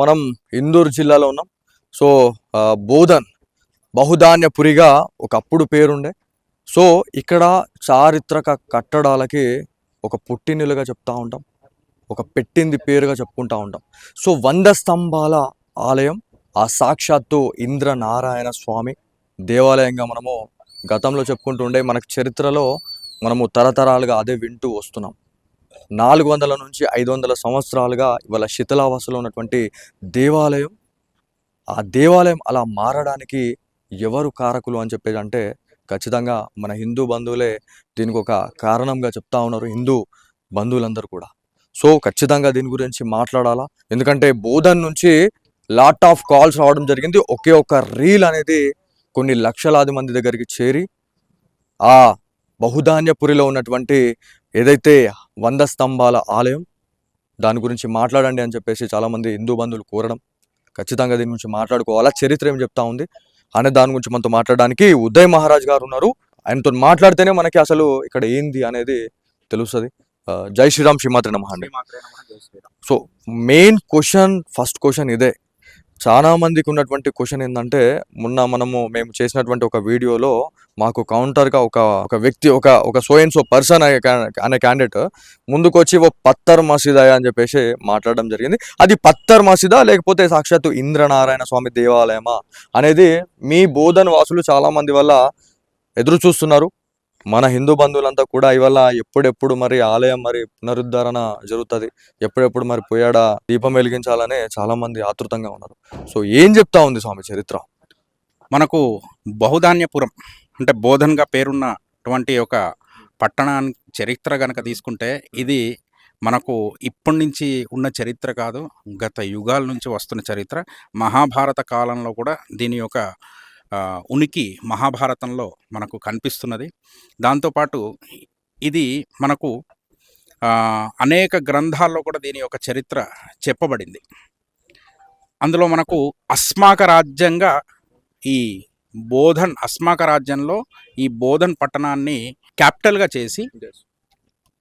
మనం ఇందూరు జిల్లాలో ఉన్నాం. సో బోధన్ బహుధాన్యపురిగా ఒకప్పుడు పేరుండే. సో ఇక్కడ చారిత్రక కట్టడాలకి ఒక పుట్టినిలుగా చెప్తా ఉంటాం, ఒక పెట్టింది పేరుగా చెప్పుకుంటా ఉంటాం. సో 100 స్తంభాల ఆలయం, ఆ సాక్షాత్తు ఇంద్రనారాయణ స్వామి దేవాలయంగా మనము గతంలో చెప్పుకుంటూ ఉండే, మనకు చరిత్రలో మనము తరతరాలుగా అదే వింటూ వస్తున్నాం. 400 నుంచి 500 సంవత్సరాలుగా ఇవాళ శిథిలావస్థలో ఉన్నటువంటి దేవాలయం, ఆ దేవాలయం అలా మారడానికి ఎవరు కారకులు అని చెప్పేది అంటే ఖచ్చితంగా మన హిందూ బంధువులే దీనికి ఒక కారణంగా చెప్తా ఉన్నారు, హిందూ బంధువులందరూ కూడా. సో ఖచ్చితంగా దీని గురించి మాట్లాడాలా, ఎందుకంటే బోధన్ నుంచి లాట్ ఆఫ్ కాల్స్ రావడం జరిగింది. ఒకే ఒక రీల్ అనేది కొన్ని లక్షలాది మంది దగ్గరికి చేరి ఆ బహుధాన్యపురిలో ఉన్నటువంటి ఏదైతే 100 స్తంభాల ఆలయం దాని గురించి మాట్లాడండి అని చెప్పేసి చాలామంది హిందూ బంధువులు కోరడం, ఖచ్చితంగా దీని గురించి మాట్లాడుకోవాలా, చరిత్ర ఏం చెప్తా ఉంది అనే దాని గురించి మనతో మాట్లాడడానికి ఉదయ్ మహారాజ్ గారు ఉన్నారు. ఆయనతో మాట్లాడితేనే మనకి అసలు ఇక్కడ ఏంది అనేది తెలుస్తుంది. జై శ్రీరామ్, శ్రీమాత్రే నమః అండి. So main question, first question ఇదే. చాలా మందికి ఉన్నటువంటి క్వశ్చన్ ఏంటంటే, మేము చేసినటువంటి ఒక వీడియోలో మాకు కౌంటర్గా ఒక వ్యక్తి, ఒక సో అండ్ సో పర్సన్ అనే క్యాండిడేట్ ముందుకు వచ్చి ఓ పత్తర్ మసీదా అని చెప్పేసి మాట్లాడడం జరిగింది. అది పత్తర్ మసీదా లేకపోతే సాక్షాత్తు ఇంద్రనారాయణ స్వామి దేవాలయమా అనేది మీ బోధన్ వాసులు చాలా మంది వల్ల ఎదురు చూస్తున్నారు. మన హిందూ బంధువులంతా కూడా ఇవాళ ఎప్పుడెప్పుడు మరి ఆలయం మరి పునరుద్ధరణ జరుగుతుంది, ఎప్పుడెప్పుడు మరి పోయాడ దీపం వెలిగించాలనే చాలా మంది ఆతృతంగా ఉన్నారు. సో ఏం చెప్తా ఉంది స్వామి చరిత్ర? మనకు బహుధాన్యపురం అంటే బోధన్గా పేరున్నటువంటి ఒక పట్టణానికి చరిత్ర కనుక తీసుకుంటే, ఇది మనకు ఇప్పటి నుంచి ఉన్న చరిత్ర కాదు, గత యుగాల నుంచి వస్తున్న చరిత్ర. మహాభారత కాలంలో కూడా దీని యొక్క ఉనికి మహాభారతంలో మనకు కనిపిస్తున్నది. దాంతోపాటు ఇది మనకు అనేక గ్రంథాల్లో కూడా దీని యొక్క చరిత్ర చెప్పబడింది. అందులో మనకు అస్మాక రాజ్యంగా ఈ అస్మాక రాజ్యంలో ఈ బోధన్ పట్టణాన్ని క్యాపిటల్గా చేసి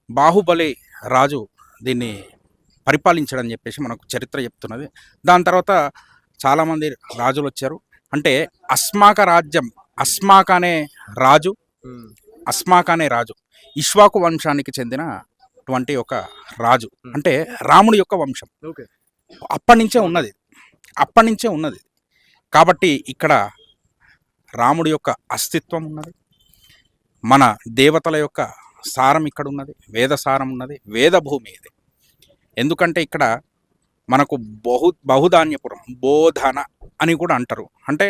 బాహుబలి రాజు దీన్ని పరిపాలించడని చెప్పేసి మనకు చరిత్ర చెప్తున్నది. దాని తర్వాత చాలామంది రాజులు వచ్చారు. అంటే అస్మాక రాజ్యం, అస్మాక అనే రాజు ఇష్వాకు వంశానికి చెందినటువంటి ఒక రాజు, అంటే రాముడి యొక్క వంశం. అప్పటి నుంచే ఉన్నది కాబట్టి ఇక్కడ రాముడి యొక్క అస్తిత్వం ఉన్నది, మన దేవతల యొక్క సారం ఇక్కడ ఉన్నది, వేద సారం ఉన్నది, వేద భూమి ఇది. ఎందుకంటే ఇక్కడ మనకు బహుధాన్యపురం, బోధన అని కూడా అంటారు. అంటే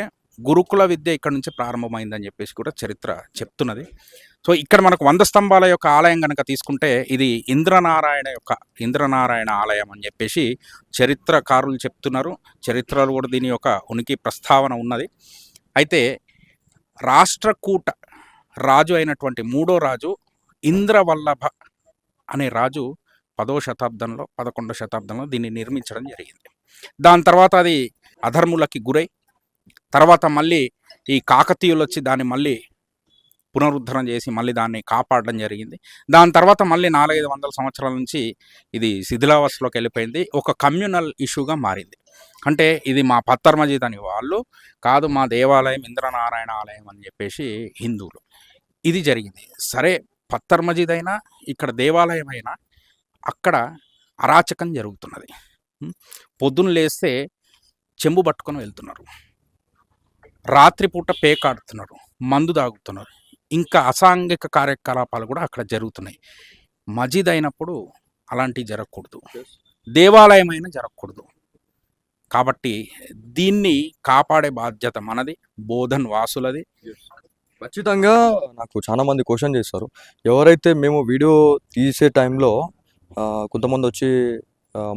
గురుకుల విద్య ఇక్కడ నుంచి ప్రారంభమైందని చెప్పేసి కూడా చరిత్ర చెప్తున్నది. సో ఇక్కడ మనకు 100 స్తంభాల యొక్క ఆలయం కనుక తీసుకుంటే, ఇది ఇంద్రనారాయణ ఆలయం అని చెప్పేసి చరిత్రకారులు చెప్తున్నారు. చరిత్రలో కూడా దీని యొక్క ఉనికి ప్రస్తావన ఉన్నది. అయితే రాష్ట్రకూట రాజు అయినటువంటి 3వ రాజు ఇంద్రవల్లభ అనే రాజు 10వ శతాబ్దంలో 11వ శతాబ్దంలో దీన్ని నిర్మించడం జరిగింది. దాని తర్వాత అది అధర్ములకి గురై, తర్వాత మళ్ళీ ఈ కాకతీయులు వచ్చి దాన్ని మళ్ళీ పునరుద్ధరణ చేసి మళ్ళీ దాన్ని కాపాడడం జరిగింది. దాని తర్వాత మళ్ళీ 400-500 సంవత్సరాల నుంచి ఇది శిథిలావస్థలోకి వెళ్ళిపోయింది, ఒక కమ్యూనల్ ఇష్యూగా మారింది. అంటే ఇది మా పత్తర్ మజీద్ అని వాళ్ళు కాదు, మా దేవాలయం ఇంద్రనారాయణ ఆలయం అని చెప్పేసి హిందువులు. ఇది జరిగింది. సరే, పత్తర్ మజీద్ అయినా ఇక్కడ దేవాలయం అయినా అక్కడ అరాచకం జరుగుతున్నది. పొద్దున్న లేస్తే చెంబు పట్టుకొని వెళ్తున్నారు, రాత్రిపూట పేకాడుతున్నారు, మందు తాగుతున్నారు, ఇంకా అసాంఘిక కార్యకలాపాలు కూడా అక్కడ జరుగుతున్నాయి. మజీద్ అయినప్పుడు అలాంటివి జరగకూడదు, దేవాలయం అయినా జరగకూడదు. కాబట్టి దీన్ని కాపాడే బాధ్యత మనది, బోధన్ వాసులది. ఖచ్చితంగా నాకు చాలా మంది క్వశ్చన్ చేస్తారు. ఎవరైతే మేము వీడియో తీసే టైంలో కొంతమంది వచ్చి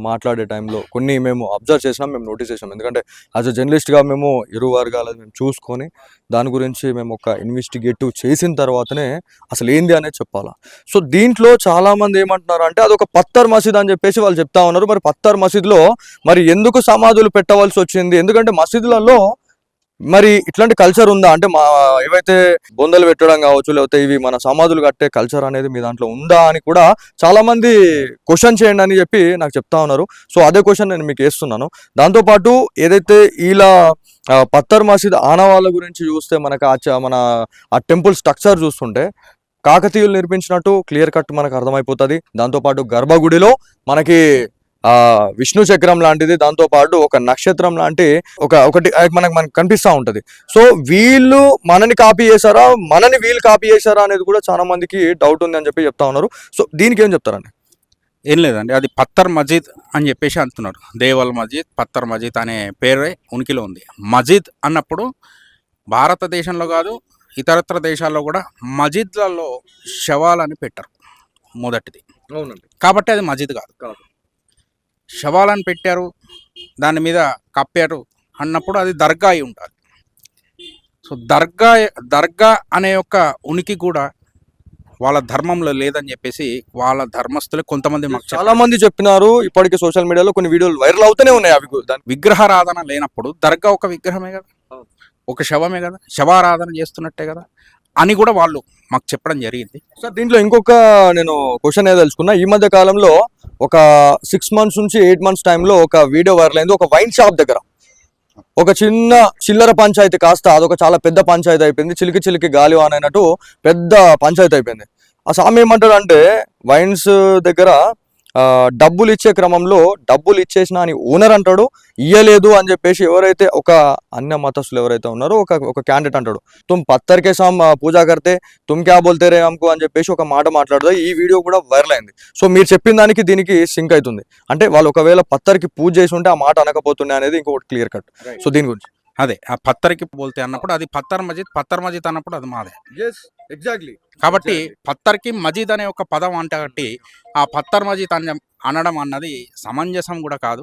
మాట్లాడే టైంలో కొన్ని మేము అబ్జర్వ్ చేసినాం, మేము నోటీస్ చేసినాం. ఎందుకంటే యాజ్ అ జర్నలిస్ట్గా మేము ఇరు వర్గాలను మేము చూసుకొని దాని గురించి మేము ఒక ఇన్వెస్టిగేటివ్ చేసిన తర్వాతనే అసలు ఏంది అనేది చెప్పాలా. సో దీంట్లో చాలామంది ఏమంటున్నారు అంటే అదొక పత్తర్ మసీద్ అని చెప్పేసి వాళ్ళు చెప్తా ఉన్నారు. మరి పత్తర్ మసీద్లో మరి ఎందుకు సమాధులు పెట్టవలసి వచ్చింది? ఎందుకంటే మసీదులలో మరి ఇట్లాంటి కల్చర్ ఉందా అంటే మా ఏవైతే బొందలు పెట్టడం కావచ్చు లేకపోతే ఇవి మన సమాధులు కట్టే కల్చర్ అనేది మీ దాంట్లో ఉందా అని కూడా చాలా మంది క్వశ్చన్ చేయండి అని చెప్పి నాకు చెప్తా ఉన్నారు. సో అదే క్వశ్చన్ నేను మీకు వేస్తున్నాను. దాంతోపాటు ఏదైతే ఇలా పత్తర్ మసీద్ ఆనవాళ్ళ గురించి చూస్తే మనకు మన ఆ టెంపుల్ స్ట్రక్చర్ చూస్తుంటే కాకతీయులు నిర్మించినట్టు క్లియర్ కట్ మనకు అర్థమైపోతుంది. దాంతోపాటు గర్భగుడిలో మనకి విష్ణు చక్రం లాంటిది, దాంతో పాటు ఒక నక్షత్రం లాంటి ఒకటి మనకు కనిపిస్తూ ఉంటది. సో వీళ్ళు మనని కాపీ చేశారా, మనని వీళ్ళు కాపీ చేశారా అనేది కూడా చాలా మందికి డౌట్ ఉంది అని చెప్పి చెప్తా ఉన్నారు. సో దీనికి ఏం చెప్తారండి? ఏం లేదండి, అది పత్తర్ మజీద్ అని చెప్పేసి అంటున్నారు. దేవల్ మజీద్, పత్తర్ మజీద్ అనే పేరే ఉనికిలో ఉంది. మజీద్ అన్నప్పుడు భారతదేశంలో కాదు ఇతరత్ర దేశాల్లో కూడా మజీద్లలో శవాలని పెట్టరు మొదటిది. అవునండి. కాబట్టి అది మజీద్ కాదు. శవాలను పెట్టారు, దాని మీద కప్పారు అన్నప్పుడు అది దర్గా అయి ఉండాలి. సో దర్గా అనే యొక్క ఉనికి కూడా వాళ్ళ ధర్మంలో లేదని చెప్పేసి వాళ్ళ ధర్మస్తులే కొంతమంది మాకు చాలా మంది చెప్పినారు. ఇప్పటికీ సోషల్ మీడియాలో కొన్ని వీడియోలు వైరల్ అవుతూనే ఉన్నాయి. అవి విగ్రహారాధన లేనప్పుడు దర్గా ఒక విగ్రహమే కదా, ఒక శవమే కదా, శవారాధన చేస్తున్నట్టే కదా అని కూడా వాళ్ళు మాకు చెప్పడం జరిగింది. సార్ దీంట్లో ఇంకొక నేను క్వశ్చన్ ఏదో తెలుసుకున్నా. ఈ మధ్య కాలంలో ఒక 6 months నుంచి 8 months టైంలో ఒక వీడియో వైరల్ అయింది. ఒక వైన్ షాప్ దగ్గర ఒక చిన్న చిల్లర పంచాయతీ కాస్త అదొక చాలా పెద్ద పంచాయతీ అయిపోయింది. చిలికి చిలికి గాలి వాన అయినట్టు పెద్ద పంచాయతీ అయిపోయింది. ఆ స్వామి ఏమంటాడు అంటే వైన్స్ దగ్గర డబ్బులు ఇచ్చే క్రమంలో డబ్బులు ఇచ్చేసిన అని ఓనర్ అంటాడు, ఇయ్యలేదు అని చెప్పేసి ఎవరైతే ఒక అన్య మతస్థులు ఎవరైతే ఉన్నారో ఒక క్యాండిడేట్ అంటాడు, తుమ్ పత్తర్కే సామ్ పూజా కర్తే తుమ్ క్యా బోల్తే రే హమ్కు అని చెప్పేసి ఒక మాట మాట్లాడుతా. ఈ వీడియో కూడా వైరల్ అయింది. సో మీరు చెప్పిన దానికి దీనికి సింక్ అవుతుంది. అంటే వాళ్ళు ఒకవేళ పత్తర్కి పూజ చేసి ఉంటే ఆ మాట అనకపోతుండే అనేది ఇంకొకటి క్లియర్ కట్. సో దీని గురించి అదే ఆ పత్తర్కి బోల్తే అన్నప్పుడు అది పత్తర్ మజీద్ అన్నప్పుడు అది మాదే. ఎగ్జాక్ట్లీ. కాబట్టి పత్తర్కి మజీద్ అనే ఒక పదం అంటే ఆ పత్తర్ మజీద్ అనడం అన్నది సమంజసం కూడా కాదు.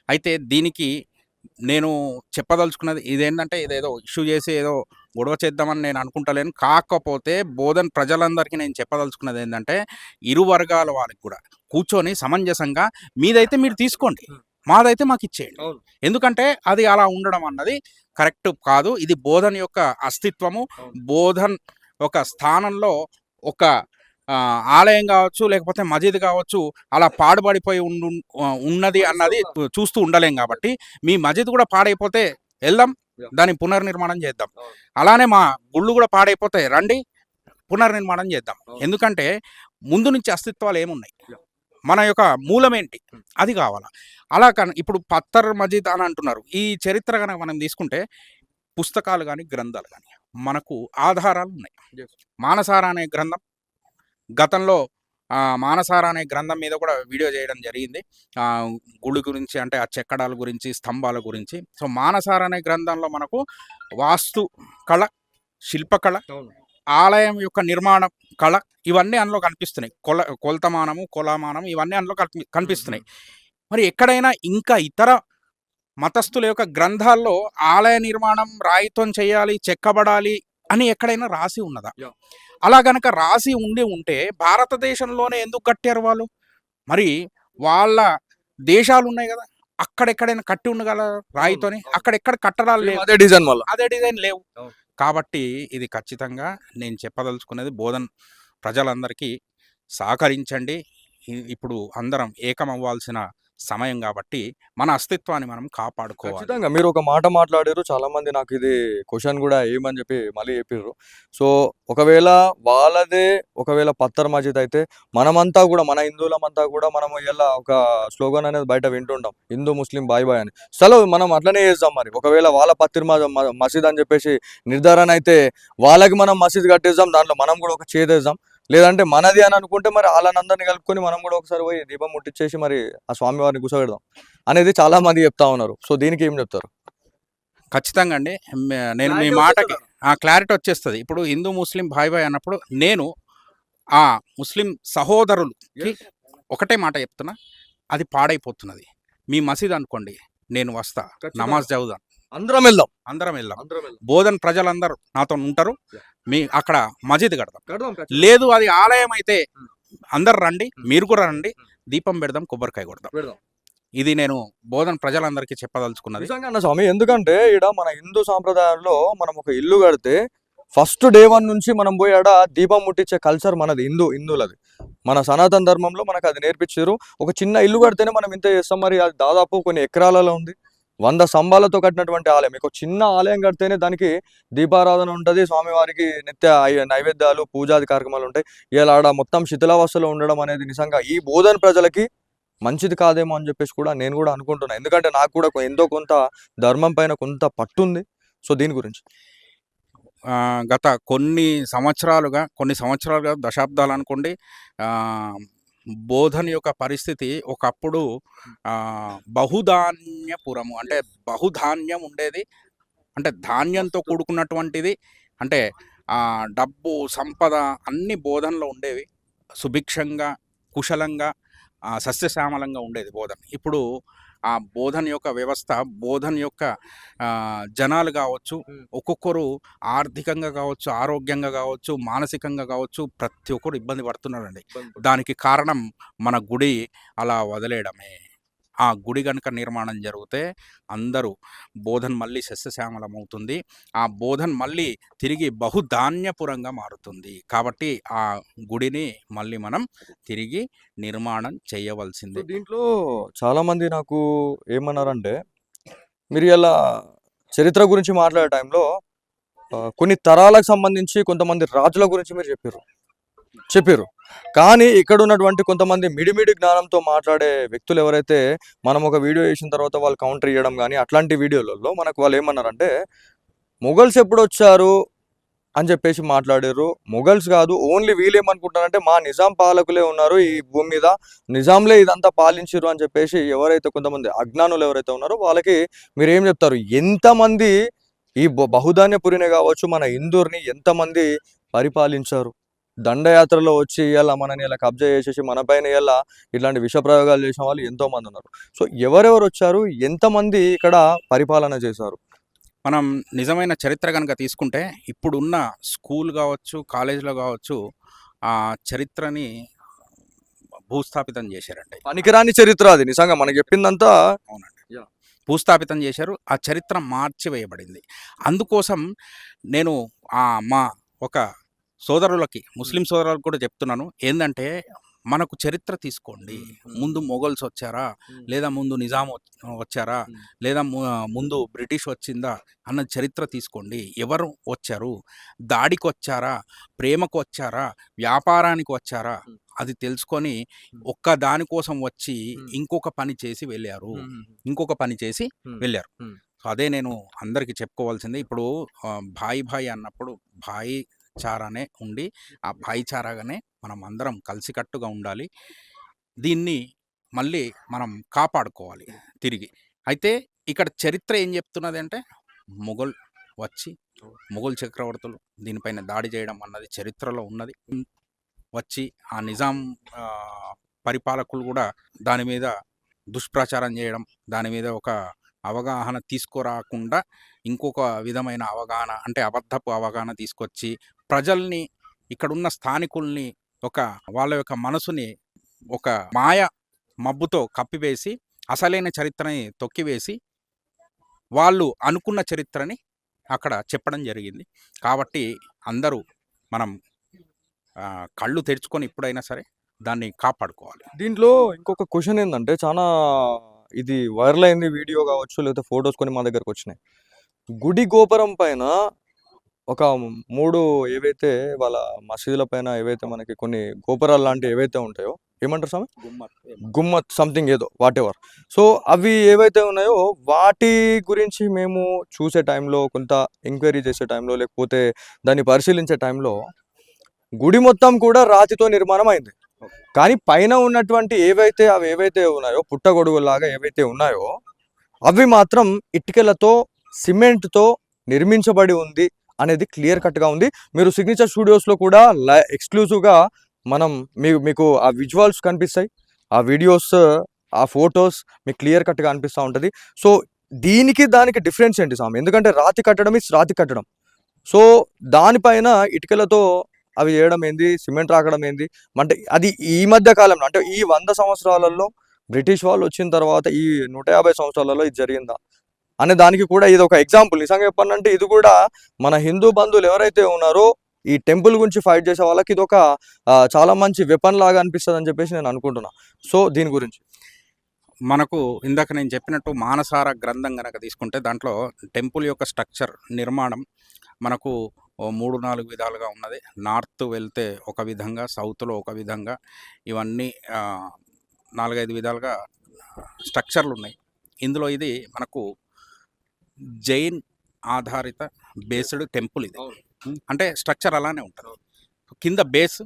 అయితే దీనికి నేను చెప్పదలుచుకున్నది ఇదేంటంటే ఇదేదో ఇష్యూ చేసి ఏదో గొడవ చేద్దామని నేను అనుకుంటలేను. కాకపోతే బోధన్ ప్రజలందరికీ నేను చెప్పదలుచుకున్నది ఏంటంటే ఇరు వర్గాల వాళ్ళకి కూడా కూర్చొని సమంజసంగా మీదైతే మీరు తీసుకోండి, మాదైతే మాకు ఇచ్చేయండి. ఎందుకంటే అది అలా ఉండడం అన్నది కరెక్ట్ కాదు. ఇది బోధన్ యొక్క అస్తిత్వము, బోధన్ ఒక స్థానంలో ఒక ఆలయం కావచ్చు లేకపోతే మజీద్ కావచ్చు అలా పాడుపడిపోయి ఉన్నది అన్నది చూస్తూ ఉండలేం. కాబట్టి మీ మజీద్ కూడా పాడైపోతే వెళ్దాం, దాన్ని పునర్నిర్మాణం చేద్దాం. అలానే మా గుళ్ళు కూడా పాడైపోతే రండి, పునర్నిర్మాణం చేద్దాం. ఎందుకంటే ముందు నుంచి అస్తిత్వాలు ఏమున్నాయి, మన యొక్క మూలం ఏంటి, అది కావాలా. అలా కానీ ఇప్పుడు పత్తర్ మజీద్ అని అంటున్నారు. ఈ చరిత్ర కనుక మనం తీసుకుంటే పుస్తకాలు కానీ గ్రంథాలు కానీ మనకు ఆధారాలు ఉన్నాయి. మానసార అనే గ్రంథం గతంలో మానసార అనే గ్రంథం మీద కూడా వీడియో చేయడం జరిగింది, గుడి గురించి, అంటే ఆ చెక్కడాల గురించి, స్తంభాల గురించి. సో మానసార అనే గ్రంథంలో మనకు వాస్తు కళ, శిల్పకళ, ఆలయం యొక్క నిర్మాణ కళ ఇవన్నీ అందులో కనిపిస్తున్నాయి. కొలమానం ఇవన్నీ అందులో కనిపిస్తున్నాయి. మరి ఎక్కడైనా ఇంకా ఇతర మతస్థుల యొక్క గ్రంథాల్లో ఆలయ నిర్మాణం రాయితో చేయాలి, చెక్కబడాలి అని ఎక్కడైనా రాసి ఉన్నదా? అలా గనక రాసి ఉంటే భారతదేశంలోనే ఎందుకు కట్టారు వాళ్ళు? మరి వాళ్ళ దేశాలు ఉన్నాయి కదా, అక్కడెక్కడైనా కట్టి ఉండగల రాయితోని, అక్కడెక్కడ కట్టడాలు లేవు, అదే డిజైన్ లేవు. కాబట్టి ఇది ఖచ్చితంగా నేను చెప్పదలుచుకునేది బోధన్ ప్రజలందరికీ సహకరించండి. ఇప్పుడు అందరం ఏకమవ్వాల్సిన సమయం కాబట్టి మన అస్తిత్వాన్ని మనం కాపాడుకోవాలి. ఖచ్చితంగా మీరు ఒక మాట మాట్లాడారు. చాలా మంది నాకు ఇది క్వశ్చన్ కూడా ఏమని చెప్పి మళ్ళీ చెప్పారు. సో ఒకవేళ పత్తర్ మజీద్ అయితే మనమంతా కూడా, మన హిందువులమంతా కూడా మనము ఇలా ఒక స్లోగన్ అనేది బయట వింటుంటాం, హిందూ ముస్లిం బాయ్ బాయ్ అని. చలో మనం అట్లనే చేద్దాం. మరి ఒకవేళ వాళ్ళ పత్తర్ మసీద్ అని చెప్పేసి నిర్ధారణ అయితే వాళ్ళకి మనం మసీద్ కట్టేద్దాం, దాంట్లో మనం కూడా ఒక చేదేద్దాం. లేదంటే మనది అని అనుకుంటే మరి వాళ్ళనందరినీ కలుపుకొని మనం కూడా ఒకసారి పోయి దీపం ముట్టించేసి మరి ఆ స్వామివారిని కూర్చోబెడదాం అనేది చాలా మంది చెప్తా ఉన్నారు. సో దీనికి ఏం చెప్తారు? ఖచ్చితంగా అండి, నేను మీ మాటకి క్లారిటీ వచ్చేస్తుంది. ఇప్పుడు హిందూ ముస్లిం బాయ్ బాయ్ అన్నప్పుడు నేను ఆ ముస్లిం సహోదరులకి ఒకటే మాట చెప్తున్నా, అది పాడైపోతున్నది. మీ మసీద్ అనుకోండి, నేను వస్తా, నమాజ్ చదువుదాం, అందరం వెళ్దాం. బోధన్ ప్రజలందరూ నాతో ఉంటారు, మీ అక్కడ మజీద్ కడదాం. లేదు అది ఆలయం అయితే అందరు రండి, మీరు కూడా రండి, దీపం పెడదాం, కొబ్బరికాయ కొడదాం. ఇది నేను బోధన ప్రజలందరికీ చెప్పదలుచుకున్నది. నిజంగా అన్న స్వామి, ఎందుకంటే ఇక్కడ మన హిందూ సాంప్రదాయంలో మనం ఒక ఇల్లు కడితే ఫస్ట్ డే 1 నుంచి మనం పోయి ఆడ దీపం ముట్టించే కల్చర్ మనది, హిందువులది. మన సనాతన ధర్మంలో మనకు అది నేర్పించారు. ఒక చిన్న ఇల్లు కడితేనే మనం ఇంత చేస్తాం, మరి అది దాదాపు కొన్ని ఎకరాలలో ఉంది. 100 స్తంభాలతో కట్టినటువంటి ఆలయం. ఒక చిన్న ఆలయం కడితేనే దానికి దీపారాధన ఉంటుంది, స్వామివారికి నిత్య నైవేద్యాలు పూజాది కార్యక్రమాలు ఉంటాయి. ఇలా ఆడ మొత్తం శిథిలావస్థలో ఉండడం అనేది నిజంగా ఈ బోధన ప్రజలకి మంచిది కాదేమో అని చెప్పేసి కూడా నేను కూడా అనుకుంటున్నా. ఎందుకంటే నాకు కూడా ఎంతో కొంత ధర్మం పైన కొంత పట్టుంది. సో దీని గురించి గత కొన్ని సంవత్సరాలుగా దశాబ్దాలు అనుకోండి, బోధన యొక్క పరిస్థితి ఒకప్పుడు బహుధాన్యపురము, అంటే బహుధాన్యం ఉండేది. అంటే ధాన్యంతో కూడుకున్నటువంటిది, అంటే డబ్బు సంపద అన్ని బోధనలో ఉండేవి. సుభిక్షంగా కుశలంగా సస్యశ్యామలంగా ఉండేది బోధన. ఇప్పుడు ఆ బోధన యొక్క వ్యవస్థ, బోధన యొక్క జనాలు కావచ్చు, ఒక్కొక్కరు ఆర్థికంగా కావచ్చు, ఆరోగ్యంగా కావచ్చు, మానసికంగా కావచ్చు, ప్రతి ఒక్కరు ఇబ్బంది పడుతున్నారండి. దానికి కారణం మన గుడి అలా వదిలేయడమే. ఆ గుడి కనుక నిర్మాణం జరిగితే అందరూ బోధన మళ్ళీ సస్యశ్యామలం అవుతుంది. ఆ బోధన మళ్ళీ తిరిగి బహుధాన్యపురంగా మారుతుంది. కాబట్టి ఆ గుడిని మళ్ళీ మనం తిరిగి నిర్మాణం చేయవలసిందే. దీంట్లో చాలా మంది నాకు ఏమన్నారంటే, మీరు ఇలా చరిత్ర గురించి మాట్లాడే టైంలో కొన్ని తరాలకు సంబంధించి కొంతమంది రాజుల గురించి మీరు చెప్పారు. కానీ ఇక్కడ ఉన్నటువంటి కొంతమంది మిడిమిడి జ్ఞానంతో మాట్లాడే వ్యక్తులు ఎవరైతే, మనం ఒక వీడియో చేసిన తర్వాత వాళ్ళు కౌంటర్ ఇవ్వడం కానీ అట్లాంటి వీడియోలలో మనకు వాళ్ళు ఏమన్నారంటే, మొఘల్స్ ఎప్పుడు వచ్చారు అని చెప్పేసి మాట్లాడారు. మొఘల్స్ కాదు, ఓన్లీ వీళ్ళు ఏమనుకుంటారంటే మా నిజాం పాలకులే ఉన్నారు ఈ భూమి మీద, నిజాంలే ఇదంతా పాలించారు అని చెప్పేసి ఎవరైతే కొంతమంది అజ్ఞానులు ఎవరైతే ఉన్నారో వాళ్ళకి మీరు ఏం చెప్తారు? ఎంతమంది ఈ బహుధాన్యపురిని కావచ్చు, మన ఇందూర్ని ఎంతమంది పరిపాలించారు? దండయాత్రలో వచ్చి ఇలా మనని ఇలా కబ్జా చేసేసి మన పైన ఇలా ఇట్లాంటి విష ప్రయోగాలు చేసిన వాళ్ళు ఎంతో మంది ఉన్నారు. సో ఎవరెవరు వచ్చారు, ఎంతమంది ఇక్కడ పరిపాలన చేశారు? మనం నిజమైన చరిత్ర కనుక తీసుకుంటే ఇప్పుడున్న స్కూల్ కావచ్చు, కాలేజీలో కావచ్చు, ఆ చరిత్రని భూస్థాపితం చేశారండి. పనికిరాని చరిత్ర అది, నిజంగా మనకి చెప్పిందంతా. అవునండి, భూస్థాపితం చేశారు. ఆ చరిత్ర మార్చివేయబడింది. అందుకోసం నేను మా ఒక సోదరులకి, ముస్లిం సోదరులకు కూడా చెప్తున్నాను ఏంటంటే, మనకు చరిత్ర తీసుకోండి. ముందు మొఘల్స్ వచ్చారా, లేదా ముందు నిజాం వచ్చారా, లేదా ముందు బ్రిటిష్ వచ్చిందా అన్న చరిత్ర తీసుకోండి. ఎవరు వచ్చారు, దాడికి వచ్చారా, ప్రేమకు వచ్చారా, వ్యాపారానికి వచ్చారా, అది తెలుసుకొని ఒక్క దానికోసం వచ్చి ఇంకొక పని చేసి వెళ్ళారు. సో అదే నేను అందరికీ చెప్పుకోవాల్సింది. ఇప్పుడు భాయి అన్నప్పుడు భాయిచారానే ఉండి, ఆ భాయిచారాగానే మనం అందరం కలిసికట్టుగా ఉండాలి. దీన్ని మళ్ళీ మనం కాపాడుకోవాలి తిరిగి. అయితే ఇక్కడ చరిత్ర ఏం చెప్తున్నది అంటే, మొఘల్ చక్రవర్తులు దీనిపైన దాడి చేయడం అన్నది చరిత్రలో ఉన్నది. వచ్చి ఆ నిజాం పరిపాలకులు కూడా దాని మీద దుష్ప్రచారం చేయడం, దాని మీద ఒక అవగాహన తీసుకురాకుండా ఇంకొక విధమైన అవగాహన, అంటే అబద్ధపు అవగాహన తీసుకొచ్చి ప్రజల్ని, ఇక్కడున్న స్థానికుల్ని వాళ్ళ యొక్క మనసుని ఒక మాయ మబ్బుతో కప్పివేసి అసలైన చరిత్రని తొక్కివేసి వాళ్ళు అనుకున్న చరిత్రని అక్కడ చెప్పడం జరిగింది. కాబట్టి అందరూ మనం కళ్ళు తెరుచుకొని ఇప్పుడైనా సరే దాన్ని కాపాడుకోవాలి. దీంట్లో ఇంకొక క్వశ్చన్ ఏంటంటే, చాలా ఇది వైరల్ అయింది, వీడియో కావచ్చు లేకపోతే ఫొటోస్ కొన్ని మా దగ్గరకు వచ్చినాయి. గుడి గోపురం పైన ఒక 3 ఏవైతే వాళ్ళ మసీదుల పైన ఏవైతే మనకి కొన్ని గోపురాలు లాంటివి ఏవైతే ఉంటాయో, ఏమంటారు స్వామి, గుమ్మత్ సంథింగ్ ఏదో వాట్ ఎవర్. సో అవి ఏవైతే ఉన్నాయో వాటి గురించి మేము చూసే టైంలో, కొంత ఎంక్వైరీ చేసే టైంలో, లేకపోతే దాన్ని పరిశీలించే టైంలో గుడి మొత్తం కూడా రాతితో నిర్మాణం అయింది. కానీ పైన ఉన్నటువంటి అవి ఏవైతే ఉన్నాయో, పుట్టగొడుగులాగా ఏవైతే ఉన్నాయో అవి మాత్రం ఇటుకలతో, సిమెంట్తో నిర్మించబడి ఉంది అనేది క్లియర్ కట్గా ఉంది. మీరు సిగ్నేచర్ స్టూడియోస్లో కూడా ఎక్స్క్లూజివ్గా మీకు ఆ విజువల్స్ కనిపిస్తాయి, ఆ వీడియోస్, ఆ ఫొటోస్ మీకు క్లియర్ కట్గా అనిపిస్తూ ఉంటుంది. సో దానికి డిఫరెన్స్ ఏంటి స్వామి? ఎందుకంటే రాతి కట్టడం ఇస్ రాతి కట్టడం. సో దానిపైన ఇటుకలతో అవి చేయడం ఏంది, సిమెంట్ రాకడం ఏంది? అంటే అది ఈ మధ్య కాలంలో, అంటే ఈ 100 సంవత్సరాలలో బ్రిటిష్ వాళ్ళు వచ్చిన తర్వాత ఈ 150 సంవత్సరాలలో ఇది జరిగిందా అనే దానికి కూడా ఇది ఒక ఎగ్జాంపుల్. నిజంగా చెప్పాలంటే ఇది కూడా మన హిందూ బంధువులు ఎవరైతే ఉన్నారో ఈ టెంపుల్ గురించి ఫైట్ చేసే వాళ్ళకి ఇది ఒక చాలా మంచి వెపన్ లాగా అనిపిస్తుంది అని చెప్పేసి నేను అనుకుంటున్నా. సో దీని గురించి మనకు ఇందాక నేను చెప్పినట్టు మానసార గ్రంథం గనక తీసుకుంటే దాంట్లో టెంపుల్ యొక్క స్ట్రక్చర్ నిర్మాణం మనకు ఓ 3-4 విధాలుగా ఉన్నది. నార్త్ వెళ్తే ఒక విధంగా, సౌత్‌లో ఒక విధంగా, ఇవన్నీ 4, 5 విధాలుగా స్ట్రక్చర్లు ఉన్నాయి. ఇందులో ఇది మనకు జైన్ ఆధారిత బేస్డ్ టెంపుల్ ఇది. అంటే స్ట్రక్చర్ అలానే ఉంటుంది. కింద బేస్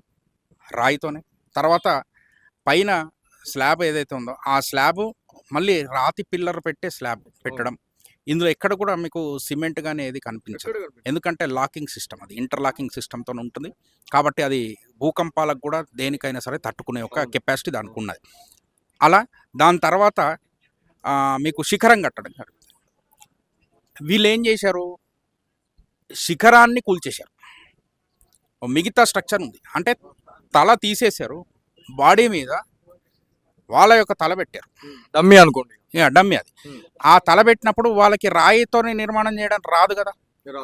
రాయితోనే, తర్వాత పైన స్లాబ్ ఏదైతే ఉందో ఆ స్లాబ్ మళ్ళీ రాతి పిల్లర్ పెట్టే స్లాబ్ పెట్టడం. ఇందులో ఎక్కడ కూడా మీకు సిమెంట్ కానీ ఏది కనిపించదు. ఎందుకంటే లాకింగ్ సిస్టమ్, అది ఇంటర్లాకింగ్ సిస్టమ్తో ఉంటుంది కాబట్టి అది భూకంపాలకు కూడా దేనికైనా సరే తట్టుకునే ఒక కెపాసిటీ దానికి ఉన్నది. అలా దాని తర్వాత మీకు శిఖరం కట్టడం జరుగుతుంది. వీళ్ళు ఏం చేశారు, శిఖరాన్ని కూల్చేశారు. మిగతా స్ట్రక్చర్ ఉంది అంటే తల తీసేశారు, బాడీ మీద వాళ్ళ యొక్క తల పెట్టారు. డమ్మీ అనుకోండి, డమ్మి అది. ఆ తల పెట్టినప్పుడు వాళ్ళకి రాయితోనే నిర్మాణం చేయడం రాదు కదా,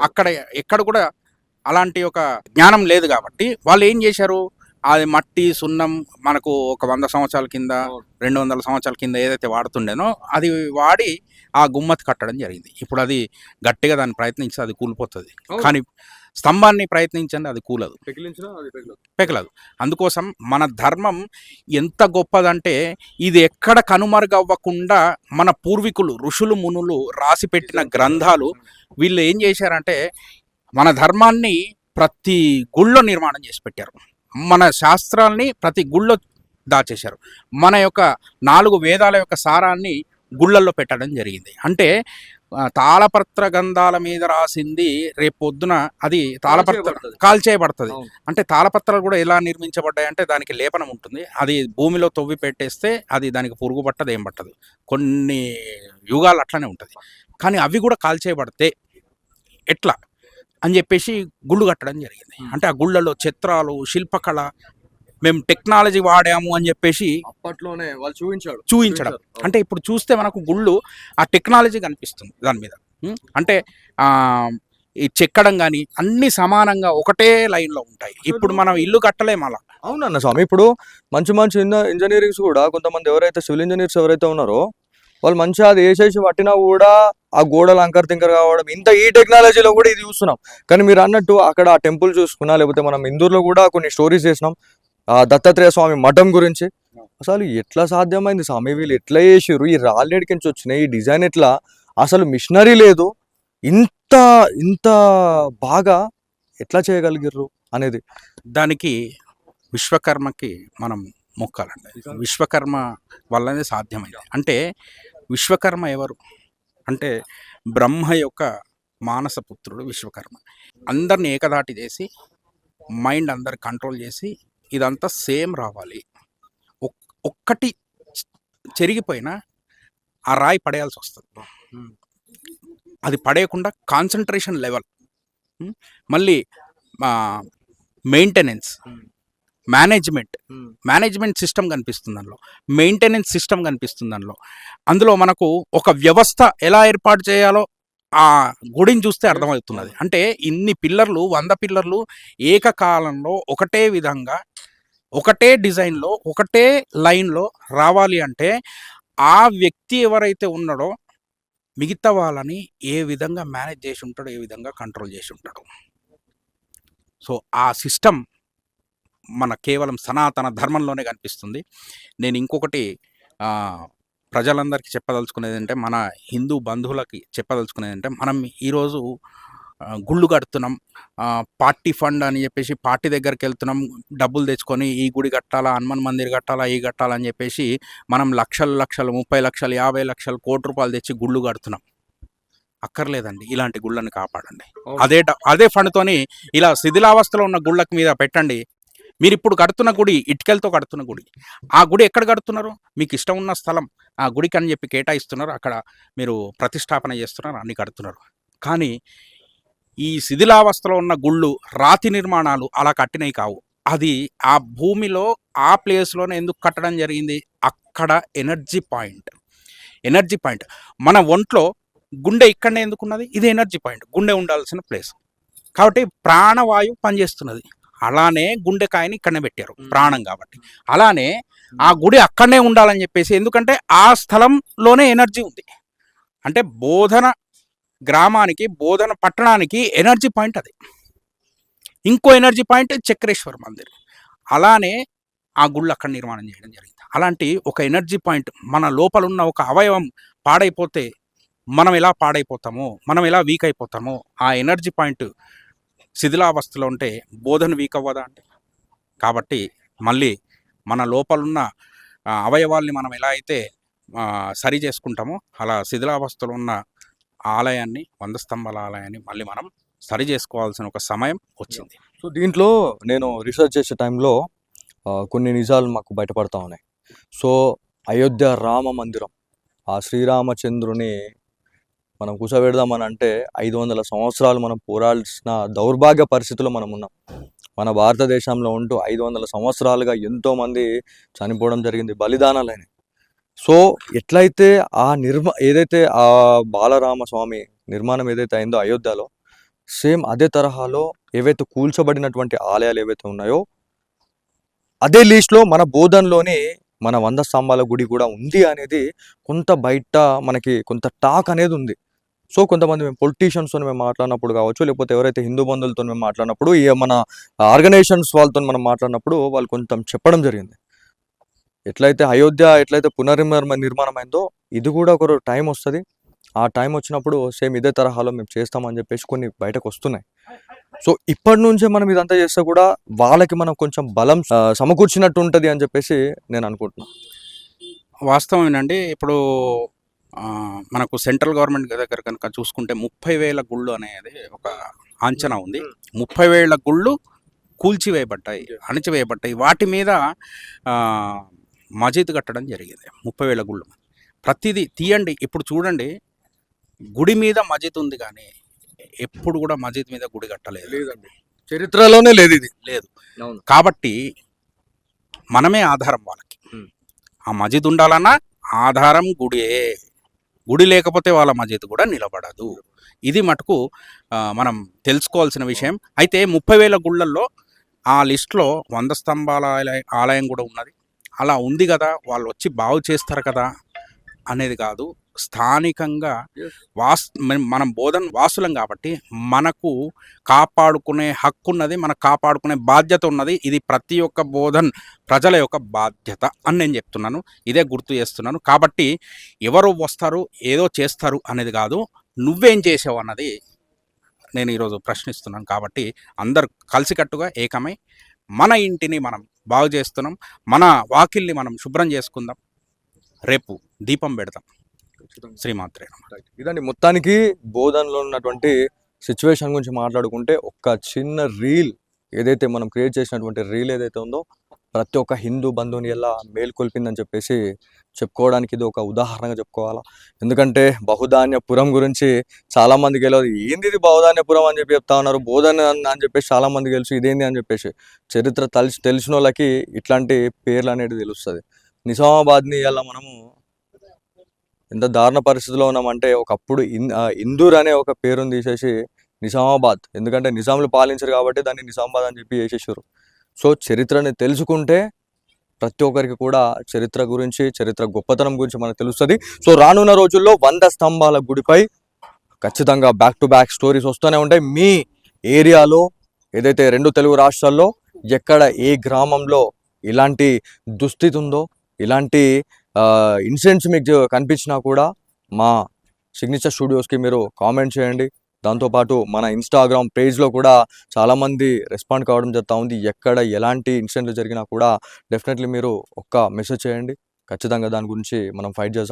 అక్కడ ఎక్కడ కూడా అలాంటి ఒక జ్ఞానం లేదు కాబట్టి వాళ్ళు ఏం చేశారు, అది మట్టి సున్నం మనకు ఒక 100 సంవత్సరాల కింద 200 సంవత్సరాల కింద ఏదైతే వాడుతుండేనో అది వాడి ఆ గుమ్మతి కట్టడం జరిగింది. ఇప్పుడు అది గట్టిగా దాన్ని ప్రయత్నించి అది కూలిపోతుంది, కానీ స్తంభాన్ని ప్రయత్నించండి అది కూలదు, పెకలదు. అందుకోసం మన ధర్మం ఎంత గొప్పదంటే ఇది ఎక్కడ కనుమరుగవ్వకుండా మన పూర్వీకులు ఋషులు మునులు రాసి పెట్టిన గ్రంథాలు. వీళ్ళు ఏం చేశారంటే మన ధర్మాన్ని ప్రతి గుళ్ళో నిర్మాణం చేసి పెట్టారు, మన శాస్త్రాల్ని ప్రతి గుళ్ళో దాచేశారు, మన యొక్క 4 వేదాల యొక్క సారాన్ని గుళ్ళల్లో పెట్టడం జరిగింది. అంటే తాళపత్ర గంధాల మీద రాసింది రేపు పొద్దున అది తాళపత్ర కాల్చేయబడుతుంది. అంటే తాళపత్రాలు కూడా ఎలా నిర్మించబడ్డాయి అంటే దానికి లేపనం ఉంటుంది, అది భూమిలో తవ్వి పెట్టేస్తే అది దానికి పురుగు పట్టదు, ఏం పట్టదు, కొన్ని యుగాలు అట్లనే ఉంటుంది. కానీ అవి కూడా కాల్చేయబడితే ఎట్లా అని చెప్పేసి గుళ్ళు కట్టడం జరిగింది. అంటే ఆ గుళ్ళలో చిత్రాలు, శిల్పకళ, మేము టెక్నాలజీ వాడాము అని చెప్పేసి అప్పట్లోనే వాళ్ళు చూపించడం. అంటే ఇప్పుడు చూస్తే మనకు గుళ్ళు ఆ టెక్నాలజీ కనిపిస్తుంది దాని మీద. అంటే ఈ చెక్కడం కానీ అన్ని సమానంగా ఒకటే లైన్లో ఉంటాయి. ఇప్పుడు మనం ఇల్లు కట్టలేము అలా. అవునన్న స్వామి, ఇప్పుడు మంచి ఇంజనీరింగ్స్ కూడా కొంతమంది ఎవరైతే సివిల్ ఇంజనీర్స్ ఎవరైతే ఉన్నారో వాళ్ళు మంచిగా అది వేసేసి పట్టినా కూడా ఆ గోడలు అంకర్ తింకర్ కావడం, ఇంత ఈ టెక్నాలజీలో కూడా ఇది చూస్తున్నాం. కానీ మీరు అన్నట్టు అక్కడ ఆ టెంపుల్ చూసుకున్నా, లేకపోతే మనం ఇందూరులో కూడా కొన్ని స్టోరీస్ చేసినాం దత్తాత్రేయ స్వామి మఠం గురించి. అసలు ఎట్లా సాధ్యమైంది స్వామి, వీళ్ళు ఎట్లా చేసిర్రు, ఈ రాళ్ళేడికి నుంచి వచ్చినాయి, ఈ డిజైన్ ఎట్లా, అసలు మిషనరీ లేదు, ఇంత ఇంత బాగా ఎట్లా చేయగలిగిర్రు అనేది దానికి విశ్వకర్మకి మనం మొక్కాలండి. విశ్వకర్మ వల్లనే సాధ్యమైంది. అంటే విశ్వకర్మ ఎవరు అంటే బ్రహ్మ యొక్క మానసపుత్రుడు విశ్వకర్మ. అందరిని ఏకదాటి చేసి మైండ్ అందరు కంట్రోల్ చేసి ఇదంతా సేమ్ రావాలి. ఒక్కటి చెరిగిపోయినా ఆ రాయి పడేయాల్సి వస్తుంది. అది పడేయకుండా కాన్సన్ట్రేషన్ లెవెల్, మళ్ళీ మెయింటెనెన్స్, మేనేజ్మెంట్ సిస్టమ్ కనిపిస్తుంది దానిలో, మెయింటెనెన్స్ సిస్టమ్ కనిపిస్తుంది దానిలో. అందులో మనకు ఒక వ్యవస్థ ఎలా ఏర్పాటు చేయాలో ఆ గుడిని చూస్తే అర్థమవుతున్నది. అంటే ఇన్ని పిల్లర్లు, 100 పిల్లర్లు ఏకకాలంలో ఒకటే విధంగా ఒకటే డిజైన్లో ఒకటే లైన్లో రావాలి అంటే ఆ వ్యక్తి ఎవరైతే ఉన్నాడో మిగతా వాళ్ళని ఏ విధంగా మేనేజ్ చేసి ఉంటాడో, ఏ విధంగా కంట్రోల్ చేసి ఉంటాడో. సో ఆ సిస్టమ్ మన కేవలం సనాతన ధర్మంలోనే కనిపిస్తుంది. నేను ఇంకొకటి ప్రజలందరికీ చెప్పదలుచుకునేది అంటే, మన హిందూ బంధువులకి చెప్పదలుచుకునేది అంటే, మనం ఈరోజు గుళ్ళు కడుతున్నాం, పార్టీ ఫండ్ అని చెప్పేసి పార్టీ దగ్గరికి వెళ్తున్నాం, డబ్బులు తెచ్చుకొని ఈ గుడి కట్టాలా, హనుమాన్ మందిర్ కట్టాలా, ఈ కట్టాలని చెప్పేసి మనం లక్షలు 30 లక్షలు 50 లక్షలు కోటి రూపాయలు తెచ్చి గుళ్ళు కడుతున్నాం. అక్కర్లేదండి, ఇలాంటి గుళ్ళని కాపాడండి. అదే ఫండ్తోని ఇలా శిథిలావస్థలో ఉన్న గుళ్ళకి మీద పెట్టండి. మీరు ఇప్పుడు కడుతున్న గుడి ఇటుకలతో కడుతున్న గుడి, ఆ గుడి ఎక్కడ కడుతున్నారు, మీకు ఇష్టం ఉన్న స్థలం ఆ గుడికి అని చెప్పి కేటాయిస్తున్నారు, అక్కడ మీరు ప్రతిష్టాపన చేస్తున్నారు, అన్ని కడుతున్నారు. కానీ ఈ శిథిలావస్థలో ఉన్న గుళ్ళు, రాతి నిర్మాణాలు అలా కట్టినవి కావు. అది ఆ భూమిలో ఆ ప్లేస్‌లోనే ఎందుకు కట్టడం జరిగింది? అక్కడ ఎనర్జీ పాయింట్. Energy point. మన ఒంట్లో గుండె ఇక్కడనే ఎందుకున్నది? ఇది ఎనర్జీ పాయింట్. గుండె ఉండాల్సిన ప్లేస్. కాబట్టి ప్రాణవాయువు పనిచేస్తున్నది. అలానే గుండెకాయని ఇక్కడనే పెట్టారు. ప్రాణం కాబట్టి. అలానే ఆ గుడి అక్కడనే ఉండాలని చెప్పేసి, ఎందుకంటే ఆ స్థలంలోనే ఎనర్జీ ఉంది. అంటే బోధన గ్రామానికి, బోధన పట్టణానికి ఎనర్జీ పాయింట్ అది. ఇంకో ఎనర్జీ పాయింట్ చక్రేశ్వర మందిర్. అలానే ఆ గుళ్ళు అక్కడ నిర్మాణం చేయడం జరిగింది. అలాంటి ఒక ఎనర్జీ పాయింట్, మన లోపల ఉన్న ఒక అవయవం పాడైపోతే మనం ఎలా పాడైపోతామో, మనం ఎలా వీక్ అయిపోతామో, ఆ ఎనర్జీ పాయింట్ శిథిలావస్థలో ఉంటే బోధన వీక్ అవ్వదా అంటే? కాబట్టి మళ్ళీ మన లోపలున్న అవయవాల్ని మనం ఎలా అయితే సరి చేసుకుంటామో, అలా శిథిలావస్థలో ఉన్న ఆలయాన్ని, 100 స్తంభాల ఆలయాన్ని మళ్ళీ మనం సరి చేసుకోవాల్సిన ఒక సమయం వచ్చింది. సో దీంట్లో నేను రీసెర్చ్ చేసే టైంలో కొన్ని నిజాలు మాకు బయటపడతా ఉన్నాయి. సో అయోధ్య రామ మందిరం, ఆ శ్రీరామచంద్రుని మనం కూర్చోబెడదామని అంటే 500 సంవత్సరాలు మనం పోరాడాల్సిన దౌర్భాగ్య పరిస్థితుల్లో మనం ఉన్నాం. మన భారతదేశంలో ఉంటూ 500 సంవత్సరాలుగా ఎంతోమంది చనిపోవడం జరిగింది, బలిదానాలైనవి. సో ఎట్లయితే ఏదైతే ఆ బాలరామస్వామి నిర్మాణం ఏదైతే అయిందో అయోధ్యలో, సేమ్ అదే తరహాలో ఏవైతే కూల్చబడినటువంటి ఆలయాలు ఏవైతే ఉన్నాయో అదే లిస్ట్లో మన బోధన్లోనే మన 100 స్తంభాల గుడి కూడా ఉంది అనేది కొంత బయట మనకి కొంత టాక్ అనేది ఉంది. సో కొంతమంది మేము పొలిటీషియన్స్తో మేము మాట్లాడినప్పుడు కావచ్చు, లేకపోతే ఎవరైతే హిందూ బంధువులతో మేము మాట్లాడినప్పుడు, మన ఆర్గనైజేషన్స్ వాళ్ళతో మనం మాట్లాడినప్పుడు వాళ్ళు కొంచెం చెప్పడం జరిగింది. ఎట్లయితే అయోధ్య ఎట్లయితే నిర్మాణం అయిందో ఇది కూడా ఒక టైం వస్తుంది. ఆ టైం వచ్చినప్పుడు సేమ్ ఇదే తరహాలో మేము చేస్తామని చెప్పేసి కొన్ని బయటకు వస్తున్నాయి. సో ఇప్పటి నుంచే మనం ఇదంతా చేస్తే కూడా వాళ్ళకి మనం కొంచెం బలం సమకూర్చినట్టు ఉంటుంది అని చెప్పేసి నేను అనుకుంటున్నాను. వాస్తవమేనండి. ఇప్పుడు మనకు సెంట్రల్ గవర్నమెంట్ దగ్గర కనుక చూసుకుంటే 30,000 గుళ్ళు అనేది ఒక అంచనా ఉంది. 30,000 గుళ్ళు కూల్చివేయబడ్డాయి, అణిచివేయబడ్డాయి. వాటి మీద మసీదు కట్టడం జరిగింది. 30,000 గుళ్ళు. ప్రతిదీ తీయండి. ఇప్పుడు చూడండి, గుడి మీద మసీదు ఉంది కానీ ఎప్పుడు కూడా మసీద్ మీద గుడి కట్టలేదు. లేదండి, చరిత్రలోనే లేదు ఇది. లేదు. కాబట్టి మనమే ఆధారం వాళ్ళకి. ఆ మసీద్ ఉండాలన్నా ఆధారం గుడే. గుడి లేకపోతే వాళ్ళ మసీద్ కూడా నిలబడదు. ఇది మటుకు మనం తెలుసుకోవాల్సిన విషయం. అయితే 30,000 గుళ్ళల్లో ఆ లిస్ట్లో 100 స్తంభాల ఆలయం కూడా ఉన్నది. అలా ఉంది కదా, వాళ్ళు వచ్చి బాగు చేస్తారు కదా అనేది కాదు. స్థానికంగా మనం బోధన వాసులం కాబట్టి మనకు కాపాడుకునే హక్కు ఉన్నది, మనకు కాపాడుకునే బాధ్యత ఉన్నది. ఇది ప్రతి ఒక్క బోధన్ ప్రజల యొక్క బాధ్యత అని నేను చెప్తున్నాను. ఇదే గుర్తు చేస్తున్నాను. కాబట్టి ఎవరు వస్తారు, ఏదో చేస్తారు అనేది కాదు, నువ్వేం చేసావు అన్నది నేను ఈరోజు ప్రశ్నిస్తున్నాను. కాబట్టి అందరు కలిసికట్టుగా ఏకమై మన ఇంటిని మనం బాగు చేస్తున్నాం, మన వాకిల్ని మనం శుభ్రం చేసుకుందాం, రేపు దీపం పెడతాం. శ్రీమాత్రే. ఇదండి మొత్తానికి బోధనలో ఉన్నటువంటి సిచ్యువేషన్ గురించి మాట్లాడుకుంటే, ఒక చిన్న రీల్ ఏదైతే మనం క్రియేట్ చేసినటువంటి రీల్ ఏదైతే ఉందో ప్రతి ఒక్క హిందూ బంధువుని ఎలా మేల్కొల్పిందని చెప్పేసి చెప్పుకోవడానికి ఇది ఒక ఉదాహరణగా చెప్పుకోవాలా. ఎందుకంటే బహుధాన్యపురం గురించి చాలామందికి తెలియదు. ఏంది ఇది బహుధాన్యపురం అని చెప్పి చెప్తా ఉన్నారు, బోధన అని చెప్పేసి చాలామందికి తెలుసు, ఇదేంది అని చెప్పేసి. చరిత్ర తెలిసిన వాళ్ళకి ఇట్లాంటి పేర్లు అనేది తెలుస్తుంది. నిజామాబాద్ని ఇలా మనము ఎంత దారుణ పరిస్థితిలో ఉన్నామంటే, ఒకప్పుడు ఇందూర్ అనే ఒక పేరుని తీసేసి నిజామాబాద్, ఎందుకంటే నిజాములు పాలించారు కాబట్టి దాన్ని నిజామాబాద్ అని చెప్పి చేసేసారు. సో చరిత్రని తెలుసుకుంటే ప్రతి ఒక్కరికి కూడా చరిత్ర గురించి, చరిత్ర గొప్పతనం గురించి మనకు తెలుస్తుంది. సో రానున్న రోజుల్లో 100 స్తంభాల గుడిపై ఖచ్చితంగా బ్యాక్ టు బ్యాక్ స్టోరీస్ వస్తూనే ఉంటాయి. మీ ఏరియాలో ఏదైతే 2 తెలుగు రాష్ట్రాల్లో ఎక్కడ ఏ గ్రామంలో ఇలాంటి దుస్థితి ఉందో, ఇలాంటి ఇన్సిడెంట్స్ మీకు కనిపించినా కూడా మా సిగ్నేచర్ స్టూడియోస్కి మీరు కామెంట్ చేయండి. దాంతోపాటు మన ఇన్స్టాగ్రామ్ పేజ్లో కూడా చాలామంది రెస్పాండ్ కావడం జరుగుతూ ఉంది. ఎక్కడ ఎలాంటి ఇన్సిడెంట్లు జరిగినా కూడా డెఫినెట్లీ మీరు ఒక్క మెసేజ్ చేయండి. ఖచ్చితంగా దాని గురించి మనం ఫైట్ చేద్దాం.